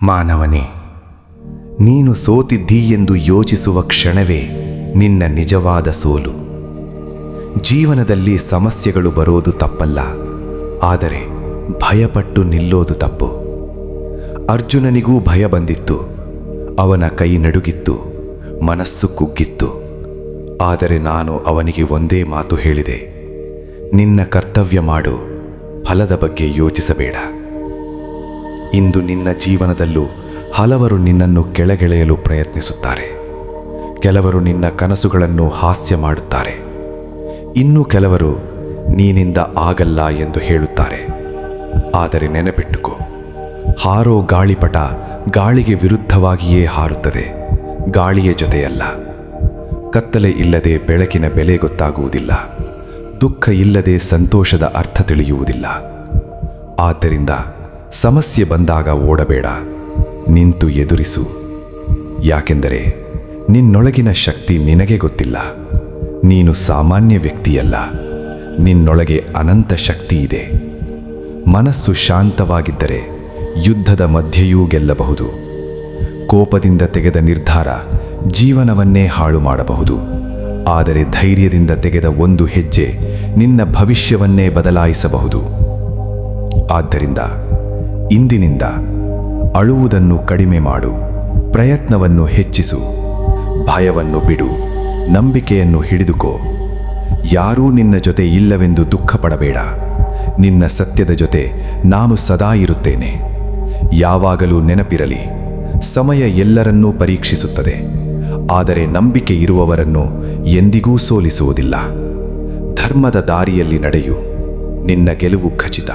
ಮಾನವನೇ, ನೀನು ಸೋತಿದ್ದೀ ಎಂದು ಯೋಚಿಸುವ ಕ್ಷಣವೇ ನಿನ್ನ ನಿಜವಾದ ಸೋಲು. ಜೀವನದಲ್ಲಿ ಸಮಸ್ಯೆಗಳು ಬರೋದು ತಪ್ಪಲ್ಲ, ಆದರೆ ಭಯಪಟ್ಟು ನಿಲ್ಲೋದು ತಪ್ಪು. ಅರ್ಜುನನಿಗೂ ಭಯ ಬಂದಿತ್ತು, ಅವನ ಕೈ ನಡುಗಿತ್ತು, ಮನಸ್ಸು ಕುಗ್ಗಿತ್ತು. ಆದರೆ ನಾನು ಅವನಿಗೆ ಒಂದೇ ಮಾತು ಹೇಳಿದೆ: ನಿನ್ನ ಕರ್ತವ್ಯ ಮಾಡು, ಫಲದ ಬಗ್ಗೆ ಯೋಚಿಸಬೇಡ. ಇಂದು ನಿನ್ನ ಜೀವನದಲ್ಲೂ ಹಲವರು ನಿನ್ನನ್ನು ಕೆಳಗೆಳೆಯಲು ಪ್ರಯತ್ನಿಸುತ್ತಾರೆ. ಕೆಲವರು ನಿನ್ನ ಕನಸುಗಳನ್ನು ಹಾಸ್ಯ ಮಾಡುತ್ತಾರೆ. ಇನ್ನು ಕೆಲವರು ನೀನಿಂದ ಆಗಲ್ಲ ಎಂದು ಹೇಳುತ್ತಾರೆ. ಆದರೆ ನೆನಪಿಟ್ಟುಕೋ, ಹಾರೋ ಗಾಳಿಪಟ ಗಾಳಿಗೆ ವಿರುದ್ಧವಾಗಿಯೇ ಹಾರುತ್ತದೆ, ಗಾಳಿಯ ಜೊತೆಯಲ್ಲ. ಕತ್ತಲೆ ಇಲ್ಲದೆ ಬೆಳಕಿನ ಬೆಲೆ ಗೊತ್ತಾಗುವುದಿಲ್ಲ, ದುಃಖ ಇಲ್ಲದೆ ಸಂತೋಷದ ಅರ್ಥ ತಿಳಿಯುವುದಿಲ್ಲ. ಆದ್ದರಿಂದ ಸಮಸ್ಯೆ ಬಂದಾಗ ಓಡಬೇಡ, ನಿಂತು ಎದುರಿಸು. ಯಾಕೆಂದರೆ ನಿನ್ನೊಳಗಿನ ಶಕ್ತಿ ನಿನಗೆ ಗೊತ್ತಿಲ್ಲ. ನೀನು ಸಾಮಾನ್ಯ ವ್ಯಕ್ತಿಯಲ್ಲ, ನಿನ್ನೊಳಗೆ ಅನಂತ ಶಕ್ತಿ ಇದೆ. ಮನಸ್ಸು ಶಾಂತವಾಗಿದ್ದರೆ ಯುದ್ಧದ ಮಧ್ಯೆಯೂ ಗೆಲ್ಲಬಹುದು. ಕೋಪದಿಂದ ತೆಗೆದ ನಿರ್ಧಾರ ಜೀವನವನ್ನೇ ಹಾಳು ಮಾಡಬಹುದು. ಆದರೆ ಧೈರ್ಯದಿಂದ ತೆಗೆದ ಒಂದು ಹೆಜ್ಜೆ ನಿನ್ನ ಭವಿಷ್ಯವನ್ನೇ ಬದಲಾಯಿಸಬಹುದು. ಆದ್ದರಿಂದ ಇಂದಿನಿಂದ ಅಳುವುದನ್ನು ಕಡಿಮೆ ಮಾಡು, ಪ್ರಯತ್ನವನ್ನು ಹೆಚ್ಚಿಸು, ಭಯವನ್ನು ಬಿಡು, ನಂಬಿಕೆಯನ್ನು ಹಿಡಿದುಕೋ. ಯಾರೂ ನಿನ್ನ ಜೊತೆ ಇಲ್ಲವೆಂದು ದುಃಖ ಪಡಬೇಡ. ನಿನ್ನ ಸತ್ಯದ ಜೊತೆ ನಾನು ಸದಾ ಇರುತ್ತೇನೆ. ಯಾವಾಗಲೂ ನೆನಪಿರಲಿ, ಸಮಯ ಎಲ್ಲರನ್ನೂ ಪರೀಕ್ಷಿಸುತ್ತದೆ, ಆದರೆ ನಂಬಿಕೆ ಇರುವವರನ್ನು ಎಂದಿಗೂ ಸೋಲಿಸುವುದಿಲ್ಲ. ಧರ್ಮದ ದಾರಿಯಲ್ಲಿ ನಡೆಯು, ನಿನ್ನ ಗೆಲುವು ಖಚಿತ.